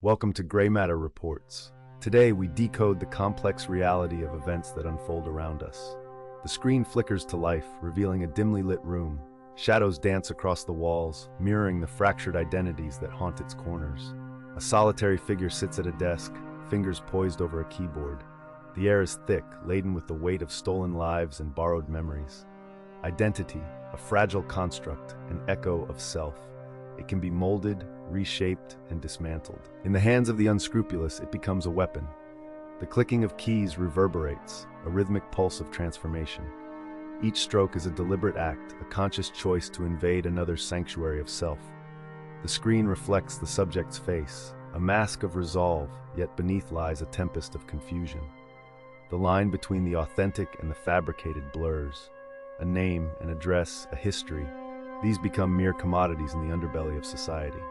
Welcome to Gray Matter Reports. Today, we decode the complex reality of events that unfold around us. The screen flickers to life, revealing a dimly lit room. Shadows dance across the walls, mirroring the fractured identities that haunt its corners. A solitary figure sits at a desk, fingers poised over a keyboard. The air is thick, laden with the weight of stolen lives and borrowed memories. Identity, a fragile construct, an echo of self. It can be molded, reshaped, and dismantled. In the hands of the unscrupulous, it becomes a weapon. The clicking of keys reverberates, a rhythmic pulse of transformation. Each stroke is a deliberate act, a conscious choice to invade another's sanctuary of self. The screen reflects the subject's face, a mask of resolve, yet beneath lies a tempest of confusion. The line between the authentic and the fabricated blurs. A name, an address, a history, these become mere commodities in the underbelly of society.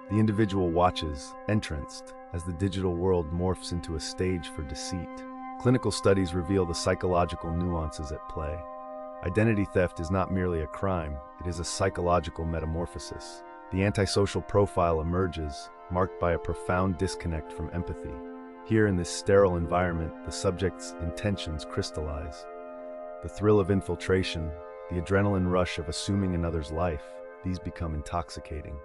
The individual watches, entranced, as the digital world morphs into a stage for deceit. Clinical studies reveal the psychological nuances at play. Identity theft is not merely a crime, it is a psychological metamorphosis. The antisocial profile emerges, marked by a profound disconnect from empathy. Here in this sterile environment, the subject's intentions crystallize. The thrill of infiltration, the adrenaline rush of assuming another's life, these become intoxicating.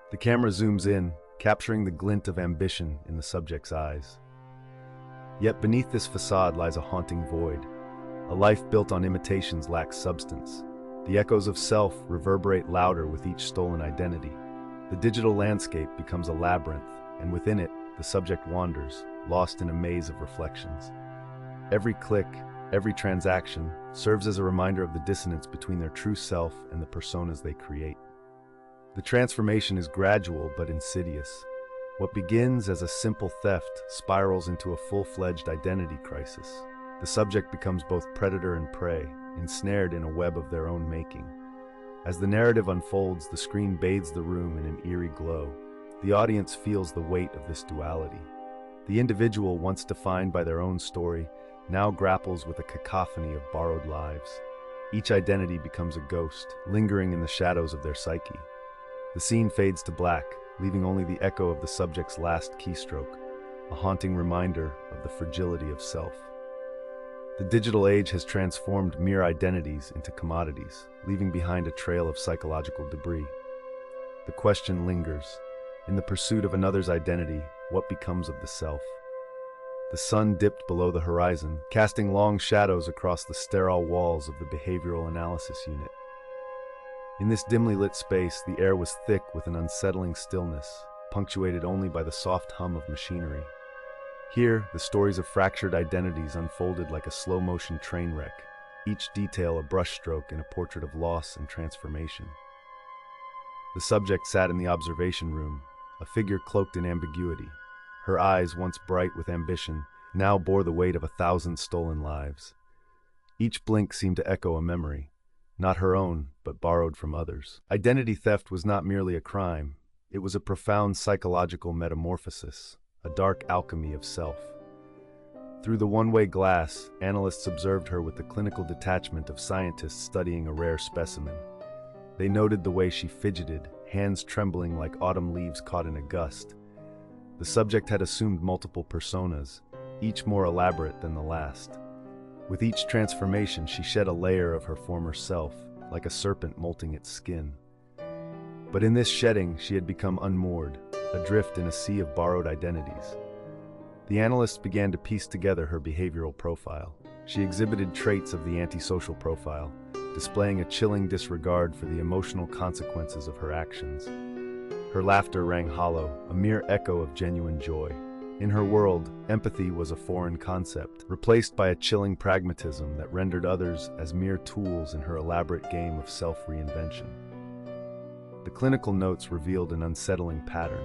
The camera zooms in, capturing the glint of ambition in the subject's eyes. Yet beneath this facade lies a haunting void. A life built on imitations lacks substance. The echoes of self reverberate louder with each stolen identity. The digital landscape becomes a labyrinth, and within it, the subject wanders, lost in a maze of reflections. Every click, every transaction, serves as a reminder of the dissonance between their true self and the personas they create. The transformation is gradual but insidious. What begins as a simple theft spirals into a full-fledged identity crisis. The subject becomes both predator and prey, ensnared in a web of their own making. As the narrative unfolds, the screen bathes the room in an eerie glow. The audience feels the weight of this duality. The individual, once defined by their own story, now grapples with a cacophony of borrowed lives. Each identity becomes a ghost, lingering in the shadows of their psyche. The scene fades to black, leaving only the echo of the subject's last keystroke, a haunting reminder of the fragility of self. The digital age has transformed mere identities into commodities, leaving behind a trail of psychological debris. The question lingers. In the pursuit of another's identity, what becomes of the self? The sun dipped below the horizon, casting long shadows across the sterile walls of the behavioral analysis unit. In this dimly lit space, the air was thick with an unsettling stillness, punctuated only by the soft hum of machinery. Here, the stories of fractured identities unfolded like a slow-motion train wreck, each detail a brushstroke in a portrait of loss and transformation. The subject sat in the observation room, a figure cloaked in ambiguity. Her eyes, once bright with ambition, now bore the weight of 1,000 stolen lives. Each blink seemed to echo a memory, not her own, but borrowed from others. Identity theft was not merely a crime, it was a profound psychological metamorphosis, a dark alchemy of self. Through the one-way glass, analysts observed her with the clinical detachment of scientists studying a rare specimen. They noted the way she fidgeted, hands trembling like autumn leaves caught in a gust. The subject had assumed multiple personas, each more elaborate than the last. With each transformation, she shed a layer of her former self, like a serpent molting its skin. But in this shedding, she had become unmoored, adrift in a sea of borrowed identities. The analysts began to piece together her behavioral profile. She exhibited traits of the antisocial profile, displaying a chilling disregard for the emotional consequences of her actions. Her laughter rang hollow, a mere echo of genuine joy. In her world, empathy was a foreign concept, replaced by a chilling pragmatism that rendered others as mere tools in her elaborate game of self-reinvention. The clinical notes revealed an unsettling pattern.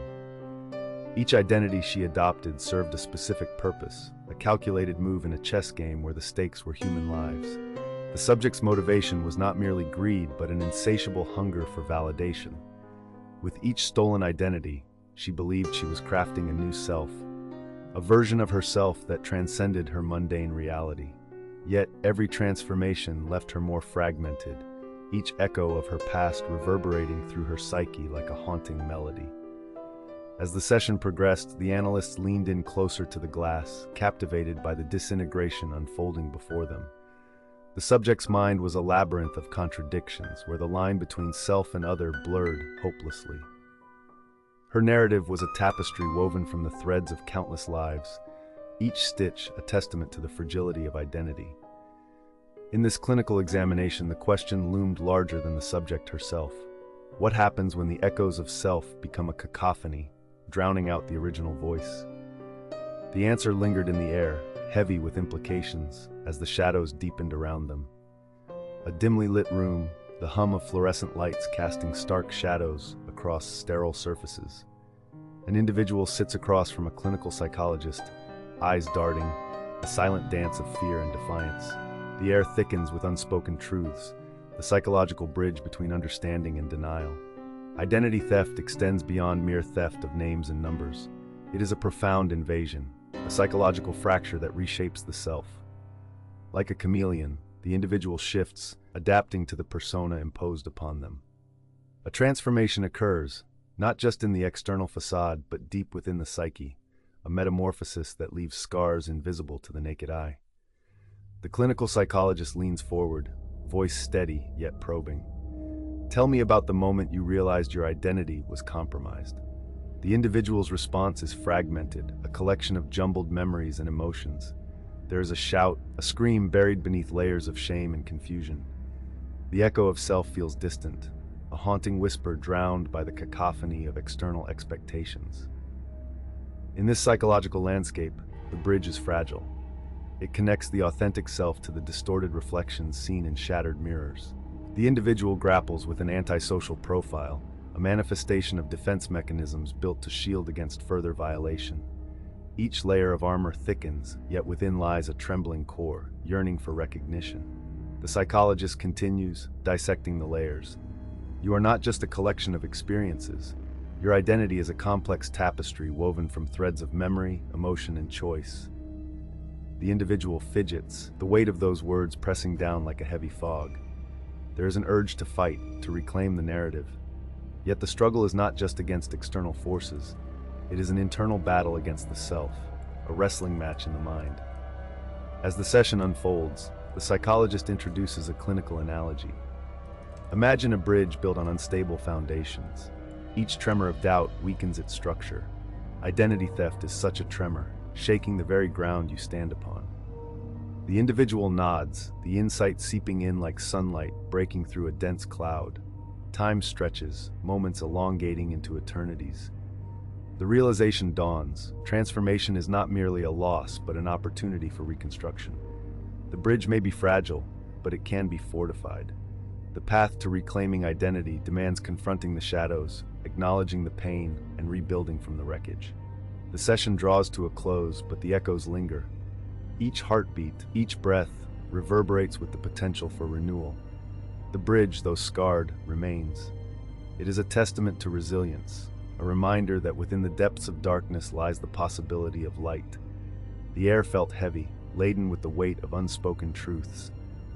Each identity she adopted served a specific purpose, a calculated move in a chess game where the stakes were human lives. The subject's motivation was not merely greed, but an insatiable hunger for validation. With each stolen identity, she believed she was crafting a new self, a version of herself that transcended her mundane reality. Yet every transformation left her more fragmented, each echo of her past reverberating through her psyche like a haunting melody. As the session progressed, the analysts leaned in closer to the glass, captivated by the disintegration unfolding before them. The subject's mind was a labyrinth of contradictions, where the line between self and other blurred hopelessly. Her narrative was a tapestry woven from the threads of countless lives, each stitch a testament to the fragility of identity. In this clinical examination, the question loomed larger than the subject herself. What happens when the echoes of self become a cacophony, drowning out the original voice? The answer lingered in the air, heavy with implications, as the shadows deepened around them. A dimly lit room, the hum of fluorescent lights casting stark shadows across sterile surfaces. An individual sits across from a clinical psychologist, eyes darting, a silent dance of fear and defiance. The air thickens with unspoken truths, the psychological bridge between understanding and denial. Identity theft extends beyond mere theft of names and numbers. It is a profound invasion, a psychological fracture that reshapes the self. Like a chameleon, the individual shifts, adapting to the persona imposed upon them. A transformation occurs, not just in the external facade, but deep within the psyche, a metamorphosis that leaves scars invisible to the naked eye. The clinical psychologist leans forward, voice steady yet probing. Tell me about the moment you realized your identity was compromised. The individual's response is fragmented, a collection of jumbled memories and emotions. There is a shout, a scream buried beneath layers of shame and confusion. The echo of self feels distant, a haunting whisper drowned by the cacophony of external expectations. In this psychological landscape, the bridge is fragile. It connects the authentic self to the distorted reflections seen in shattered mirrors. The individual grapples with an antisocial profile, a manifestation of defense mechanisms built to shield against further violation. Each layer of armor thickens, yet within lies a trembling core, yearning for recognition. The psychologist continues, dissecting the layers. You are not just a collection of experiences. Your identity is a complex tapestry woven from threads of memory, emotion, and choice. The individual fidgets, the weight of those words pressing down like a heavy fog. There is an urge to fight, to reclaim the narrative. Yet the struggle is not just against external forces. It is an internal battle against the self, a wrestling match in the mind. As the session unfolds, the psychologist introduces a clinical analogy. Imagine a bridge built on unstable foundations. Each tremor of doubt weakens its structure. Identity theft is such a tremor, shaking the very ground you stand upon. The individual nods, the insight seeping in like sunlight breaking through a dense cloud. Time stretches, moments elongating into eternities. The realization dawns. Transformation is not merely a loss, but an opportunity for reconstruction. The bridge may be fragile, but it can be fortified. The path to reclaiming identity demands confronting the shadows, acknowledging the pain, and rebuilding from the wreckage. The session draws to a close, but the echoes linger. Each heartbeat, each breath, reverberates with the potential for renewal. The bridge, though scarred, remains. It is a testament to resilience, a reminder that within the depths of darkness lies the possibility of light. The air felt heavy, laden with the weight of unspoken truths.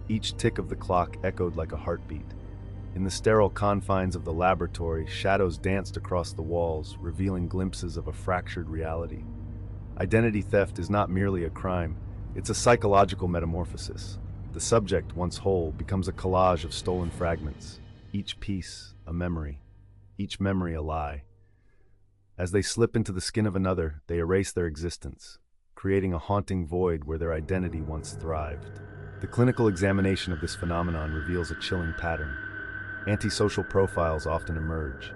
Each tick of the clock echoed like a heartbeat. In the sterile confines of the laboratory, shadows danced across the walls, revealing glimpses of a fractured reality. Identity theft is not merely a crime, it's a psychological metamorphosis. The subject, once whole, becomes a collage of stolen fragments, each piece a memory, each memory a lie. As they slip into the skin of another, they erase their existence, creating a haunting void where their identity once thrived. The clinical examination of this phenomenon reveals a chilling pattern. Antisocial profiles often emerge.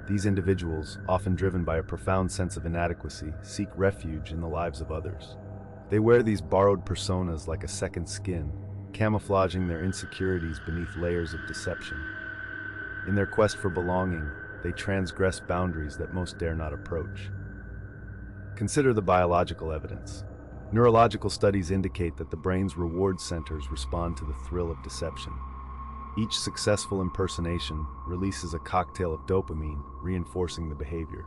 These individuals, often driven by a profound sense of inadequacy, seek refuge in the lives of others. They wear these borrowed personas like a second skin, camouflaging their insecurities beneath layers of deception. In their quest for belonging, they transgress boundaries that most dare not approach. Consider the biological evidence. Neurological studies indicate that the brain's reward centers respond to the thrill of deception. Each successful impersonation releases a cocktail of dopamine, reinforcing the behavior.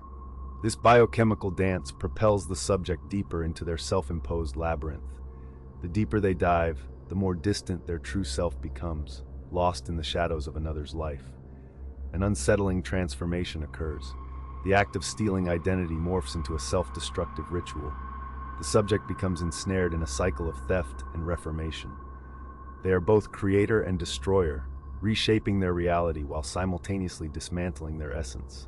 This biochemical dance propels the subject deeper into their self-imposed labyrinth. The deeper they dive, the more distant their true self becomes, lost in the shadows of another's life. An unsettling transformation occurs. The act of stealing identity morphs into a self-destructive ritual. The subject becomes ensnared in a cycle of theft and reformation. They are both creator and destroyer, reshaping their reality while simultaneously dismantling their essence.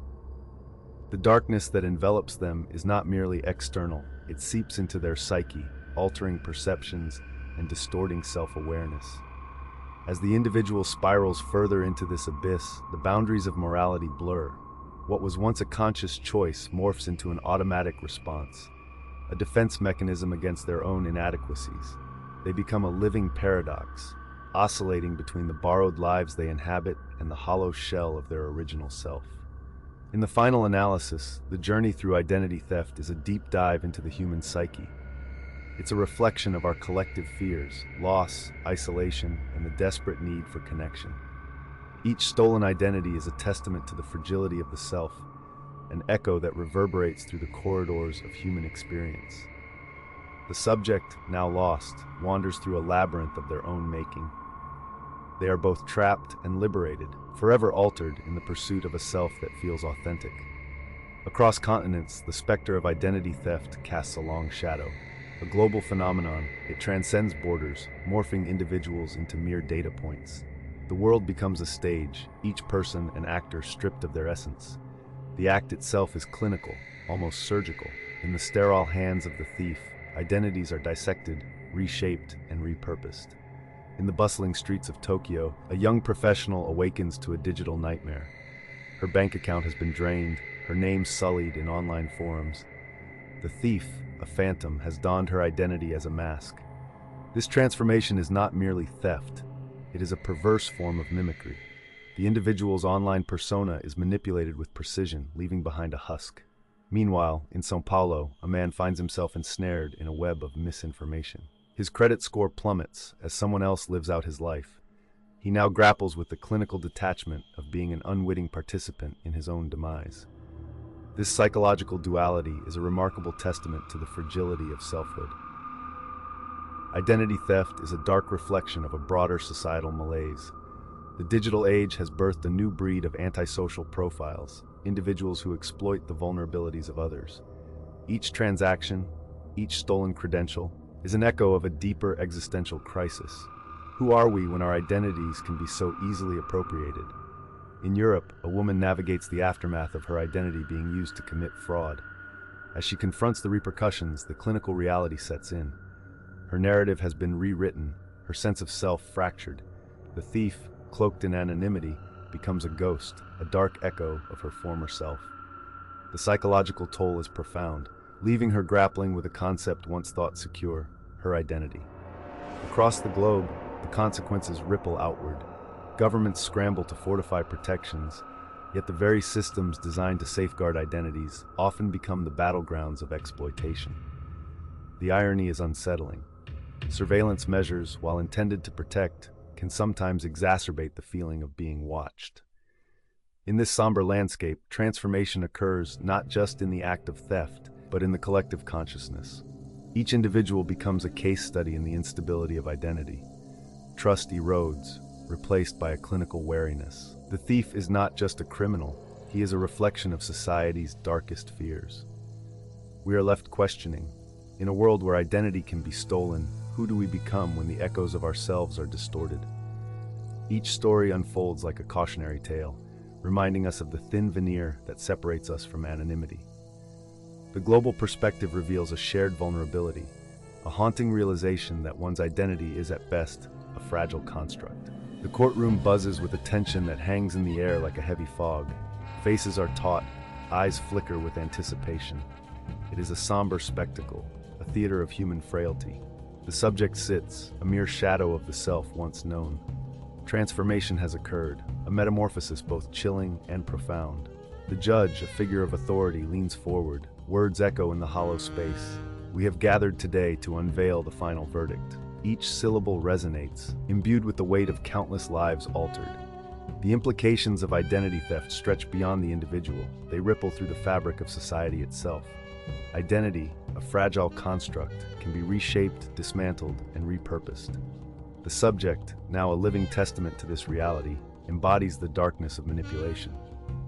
The darkness that envelops them is not merely external, it seeps into their psyche, altering perceptions and distorting self-awareness. As the individual spirals further into this abyss, the boundaries of morality blur. What was once a conscious choice morphs into an automatic response, a defense mechanism against their own inadequacies. They become a living paradox, oscillating between the borrowed lives they inhabit and the hollow shell of their original self. In the final analysis, the journey through identity theft is a deep dive into the human psyche. It's a reflection of our collective fears, loss, isolation, and the desperate need for connection. Each stolen identity is a testament to the fragility of the self, an echo that reverberates through the corridors of human experience. The subject, now lost, wanders through a labyrinth of their own making. They are both trapped and liberated, forever altered in the pursuit of a self that feels authentic. Across continents, the specter of identity theft casts a long shadow. A global phenomenon, it transcends borders, morphing individuals into mere data points. The world becomes a stage, each person an actor stripped of their essence. The act itself is clinical, almost surgical. In the sterile hands of the thief, identities are dissected, reshaped, and repurposed. In the bustling streets of Tokyo, a young professional awakens to a digital nightmare. Her bank account has been drained, her name sullied in online forums. The thief, a phantom, has donned her identity as a mask. This transformation is not merely theft, it is a perverse form of mimicry. The individual's online persona is manipulated with precision, leaving behind a husk. Meanwhile, in São Paulo, a man finds himself ensnared in a web of misinformation. His credit score plummets as someone else lives out his life. He now grapples with the clinical detachment of being an unwitting participant in his own demise. This psychological duality is a remarkable testament to the fragility of selfhood. Identity theft is a dark reflection of a broader societal malaise. The digital age has birthed a new breed of antisocial profiles, individuals who exploit the vulnerabilities of others. Each transaction, each stolen credential, is an echo of a deeper existential crisis. Who are we when our identities can be so easily appropriated? In Europe, a woman navigates the aftermath of her identity being used to commit fraud. As she confronts the repercussions, the clinical reality sets in. Her narrative has been rewritten, her sense of self fractured. The thief, cloaked in anonymity, becomes a ghost, a dark echo of her former self. The psychological toll is profound, leaving her grappling with a concept once thought secure, her identity. Across the globe, the consequences ripple outward. Governments scramble to fortify protections, yet the very systems designed to safeguard identities often become the battlegrounds of exploitation. The irony is unsettling. Surveillance measures, while intended to protect, can sometimes exacerbate the feeling of being watched. In this somber landscape, transformation occurs not just in the act of theft, but in the collective consciousness. Each individual becomes a case study in the instability of identity. Trust erodes, replaced by a clinical wariness. The thief is not just a criminal, he is a reflection of society's darkest fears. We are left questioning, in a world where identity can be stolen, who do we become when the echoes of ourselves are distorted? Each story unfolds like a cautionary tale, reminding us of the thin veneer that separates us from anonymity. The global perspective reveals a shared vulnerability, a haunting realization that one's identity is at best a fragile construct. The courtroom buzzes with a tension that hangs in the air like a heavy fog. Faces are taut, eyes flicker with anticipation. It is a somber spectacle, a theater of human frailty. The subject sits, a mere shadow of the self once known. Transformation has occurred, a metamorphosis both chilling and profound. The judge, a figure of authority, leans forward. Words echo in the hollow space. We have gathered today to unveil the final verdict. Each syllable resonates, imbued with the weight of countless lives altered. The implications of identity theft stretch beyond the individual. They ripple through the fabric of society itself. Identity, a fragile construct, can be reshaped, dismantled, and repurposed. The subject, now a living testament to this reality, embodies the darkness of manipulation.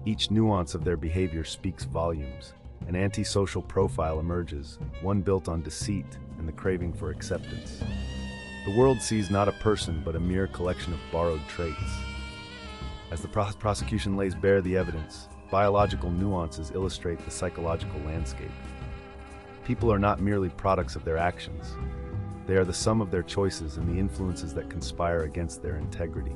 Each nuance of their behavior speaks volumes. An antisocial profile emerges, one built on deceit and the craving for acceptance. The world sees not a person but a mere collection of borrowed traits. As the prosecution lays bare the evidence, biological nuances illustrate the psychological landscape. People are not merely products of their actions. They are the sum of their choices and the influences that conspire against their integrity.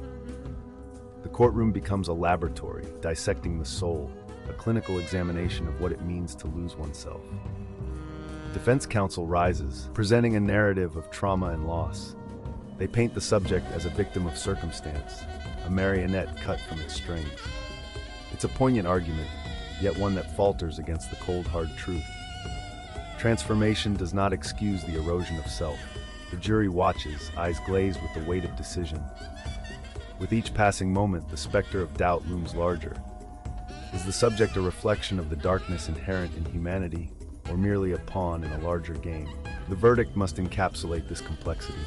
The courtroom becomes a laboratory, dissecting the soul, a clinical examination of what it means to lose oneself. Defense counsel rises, presenting a narrative of trauma and loss. They paint the subject as a victim of circumstance, a marionette cut from its strings. It's a poignant argument, yet one that falters against the cold, hard truth. Transformation does not excuse the erosion of self. The jury watches, eyes glazed with the weight of decision. With each passing moment, the specter of doubt looms larger. Is the subject a reflection of the darkness inherent in humanity, or merely a pawn in a larger game? The verdict must encapsulate this complexity.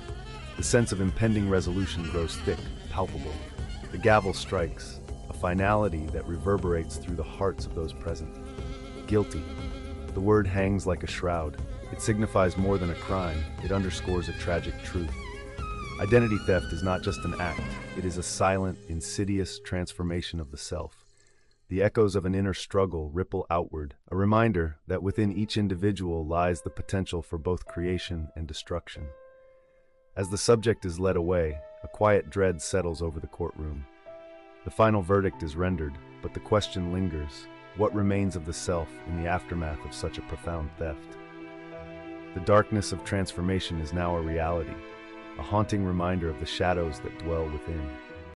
The sense of impending resolution grows thick, palpable. The gavel strikes, a finality that reverberates through the hearts of those present. Guilty. The word hangs like a shroud. It signifies more than a crime. It underscores a tragic truth. Identity theft is not just an act. It is a silent, insidious transformation of the self. The echoes of an inner struggle ripple outward, a reminder that within each individual lies the potential for both creation and destruction. As the subject is led away, a quiet dread settles over the courtroom. The final verdict is rendered, but the question lingers: what remains of the self in the aftermath of such a profound theft? The darkness of transformation is now a reality, a haunting reminder of the shadows that dwell within.